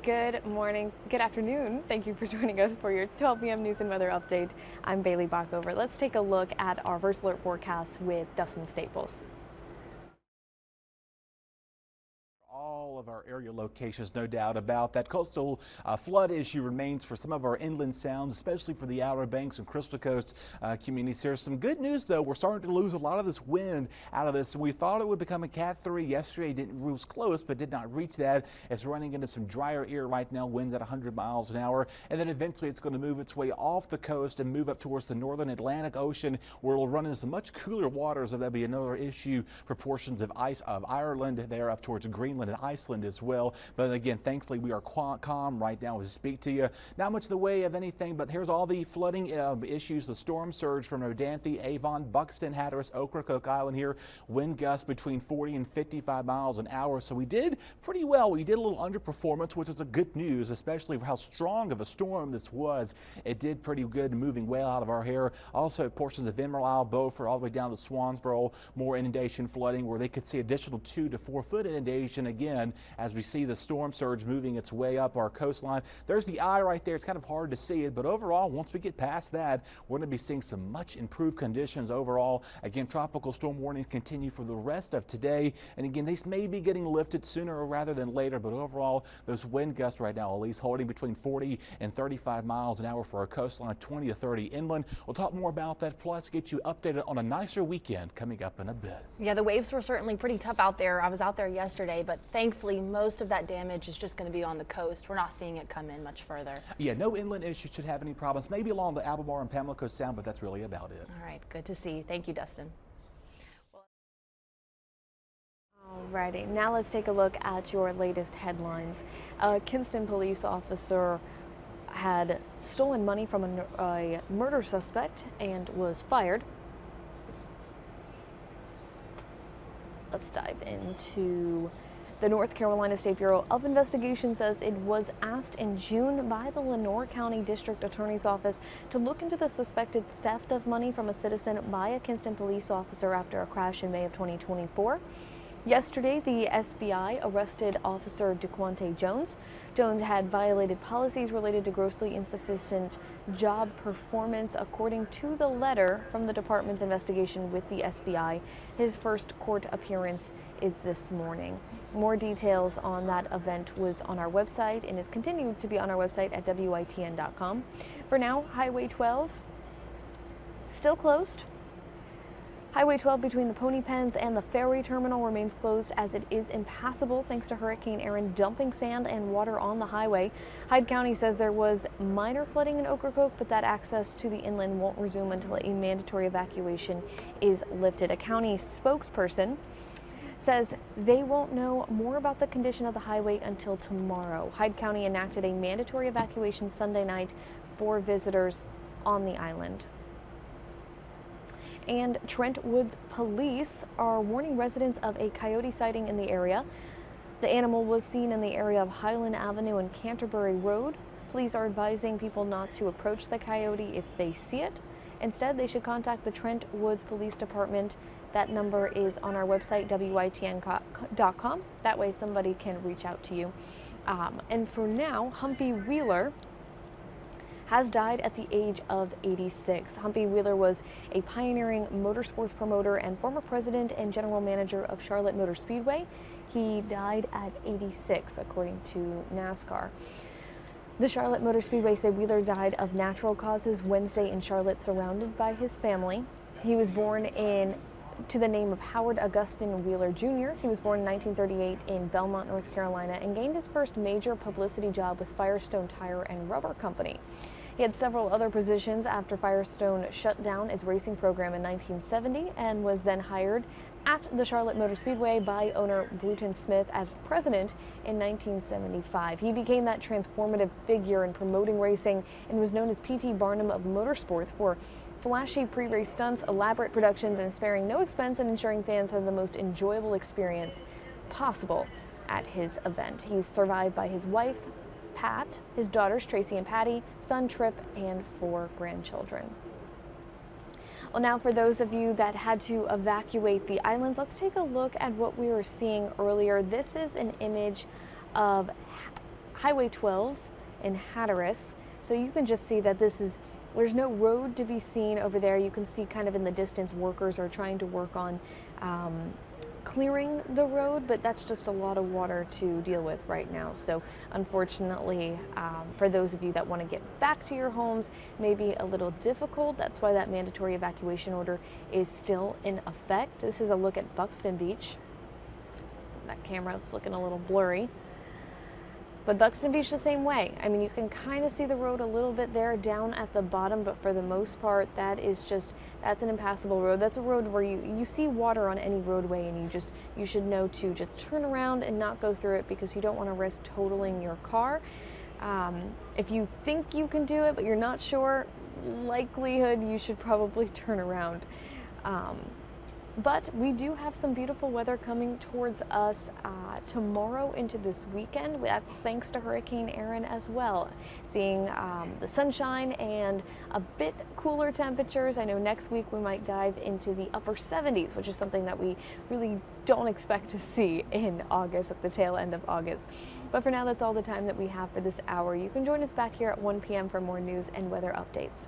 Good morning, good afternoon. Thank you for joining us for your 12 p.m. news and weather update. I'm Bailey Bockover. Let's take a look at our first alert forecast with Dustin Staples. All of our area locations, no doubt about that. Coastal flood issue remains for some of our inland sounds, especially for the Outer Banks and Crystal Coast communities. There's some good news, though. We're starting to lose a lot of this wind out of this. We thought it would become a Cat 3 yesterday. It was close, but did not reach that. It's running into some drier air right now, winds at 100 miles an hour. And then eventually it's going to move its way off the coast and move up towards the northern Atlantic Ocean, where it'll run into some much cooler waters. So that'll be another issue for portions of Ireland there up towards Greenland and Iceland as well. But again, thankfully we are calm right now as I speak to you. Not much in the way of anything, but here's all the flooding issues. The storm surge from Rodanthe, Avon, Buxton, Hatteras, Ocracoke Island here. Wind gusts between 40 and 55 miles an hour. So we did pretty well. We did a little underperformance, which is a good news, especially for how strong of a storm this was. It did pretty good, moving well out of our hair. Also portions of Emerald Isle, Beaufort, all the way down to Swansboro, more inundation flooding where they could see additional 2 to 4 foot inundation again as we see the storm surge moving its way up our coastline. There's the eye right there. It's kind of hard to see it, but overall, once we get past that, we're going to be seeing some much improved conditions overall. Again, tropical storm warnings continue for the rest of today. And again, these may be getting lifted sooner rather than later, but overall, those wind gusts right now, at least holding between 40 and 35 miles an hour for our coastline, 20 to 30 inland. We'll talk more about that, plus get you updated on a nicer weekend coming up in a bit. Yeah, the waves were certainly pretty tough out there. I was out there yesterday, but thankfully most of that damage is just going to be on the coast. We're not seeing it come in much further. Yeah, no inland issues should have any problems. Maybe along the Albemarle and Pamlico Sound, but that's really about it. All right, good to see. Thank you, Dustin. Alrighty, now let's take a look at your latest headlines. A Kinston police officer had stolen money from a murder suspect and was fired. Let's dive into the North Carolina State Bureau of Investigation says it was asked in June by the Lenoir County District Attorney's Office to look into the suspected theft of money from a citizen by a Kinston police officer after a crash in May of 2024. Yesterday, the SBI arrested Officer DeQuante Jones. Jones had violated policies related to grossly insufficient job performance, according to the letter from the department's investigation with the SBI. His first court appearance is this morning. More details on that event was on our website and is continued to be on our website at WITN.com. For now, Highway 12 still closed. Highway 12 between the Pony Pens and the ferry terminal remains closed as it is impassable thanks to Hurricane Erin dumping sand and water on the highway. Hyde County says there was minor flooding in Ocracoke, but that access to the inland won't resume until a mandatory evacuation is lifted. A county spokesperson says they won't know more about the condition of the highway until tomorrow. Hyde County enacted a mandatory evacuation Sunday night for visitors on the island. And Trent Woods police are warning residents of a coyote sighting in the area. The animal was seen in the area of Highland Avenue and Canterbury Road. Police are advising people not to approach the coyote if they see it. Instead, they should contact the Trent Woods Police Department. That number is on our website, WITN.com. That way somebody can reach out to you. And for now, Humpy Wheeler has died at the age of 86. Humpy Wheeler was a pioneering motorsports promoter and former president and general manager of Charlotte Motor Speedway. He died at 86, according to NASCAR. The Charlotte Motor Speedway said Wheeler died of natural causes Wednesday in Charlotte, surrounded by his family. He was born to the name of Howard Augustine Wheeler Jr. He was born in 1938 in Belmont, North Carolina, and gained his first major publicity job with Firestone Tire and Rubber Company. He had several other positions after Firestone shut down its racing program in 1970 and was then hired at the Charlotte Motor Speedway by owner Bruton Smith as president in 1975. He became that transformative figure in promoting racing and was known as P.T. Barnum of motorsports for flashy pre-race stunts, elaborate productions, and sparing no expense and ensuring fans have the most enjoyable experience possible at his event. He's survived by his wife, Pat, his daughters Tracy and Patty, son Trip, and 4 grandchildren. Well, now for those of you that had to evacuate the islands, let's take a look at what we were seeing earlier. This is an image of Highway 12 in Hatteras. So you can just see that there's no road to be seen over there. You can see kind of in the distance workers are trying to work on clearing the road, but that's just a lot of water to deal with right now. So unfortunately, for those of you that want to get back to your homes, may be a little difficult. That's why that mandatory evacuation order is still in effect. This is a look at Buxton Beach. That camera is looking a little blurry. But Buxton Beach the same way. I mean, you can kind of see the road a little bit there down at the bottom, but for the most part, that's an impassable road. That's a road where you see water on any roadway, and you should know to just turn around and not go through it, because you don't want to risk totaling your car. If you think you can do it, but you're not sure, likelihood you should probably turn around. But we do have some beautiful weather coming towards us tomorrow into this weekend. That's thanks to Hurricane Erin as well. Seeing the sunshine and a bit cooler temperatures. I know next week we might dive into the upper 70s, which is something that we really don't expect to see in August, at the tail end of August. But for now, that's all the time that we have for this hour. You can join us back here at 1 p.m. for more news and weather updates.